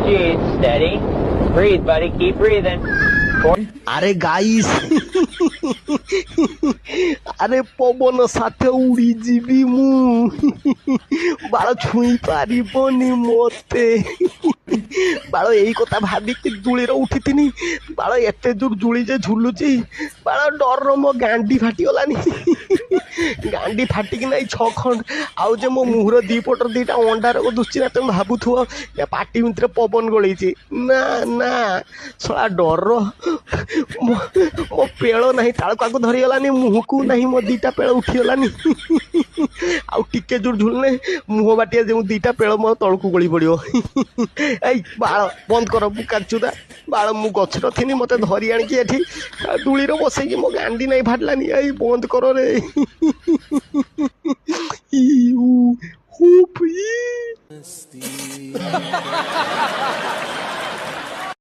G. Steady. Breathe, buddy. Keep breathing. আরে guys, আরে পবন সাথে উড়ি ଯିବି ମୁଁ ବାଳ ଛୁଇଁ ପାରିବନି ମତେ। ବାଳ ଏଇ କଥା ଭାବିକି ଦୂଳିର ଉଠିଥିନି। ବାଳ ଏତେ ଦୂର ଦୂଳି ଯେ ଝୁଲୁଛି, ବାଳ ଡର ମୋ ଗାଣ୍ଡି ଫାଟିଗଲାନି। ଗାଣ୍ଡି ଫାଟିକି ନାଇଁ 6 ଖଣ୍ଡ ଆଉ ଯେ ମୋ ମୁହଁର ଦିପଟର ଦିଟା ଅଣ୍ଡାର ଦୁଶ୍ଚି ନା। ତମେ ଭାବୁଥିବ ଏ ପାଟି ଭିତରେ ପବନ ଗଳେଇଛି। ନା ନା, ଶଳା ଡର ମୋ ପେଳ ନାହିଁ, ତାଳୁକାକୁ ଧରିଗଲାନି, ମୁହଁକୁ ନାହିଁ ମୋ ଦିଟା ପେଳ ଉଠିଗଲାନି। ଆଉ ଟିକେ ଜୋର ଝୁଲନେ ମୁହଁ ବାଟିଆ ଯେଉଁ ଦିଟା ପେଳ ମୋ ତଳକୁ ଗଳି ପଡ଼ିବ। ଏଇ ବାଳ ବନ୍ଦ କର ବୁକାଚୁଦା। ବାଳ ମୁଁ ଗଛର ଥିନି, ମତେ ଧରି ଆଣିକି ଏଠି ଦୂଳିର ବସେଇକି ମୋ ଗାଣ୍ଡି ନାହିଁ ଫାଟିଲାନି। ଏଇ ବନ୍ଦ କର ରେ। ଇ ଉ ହୁପ୍ ଇ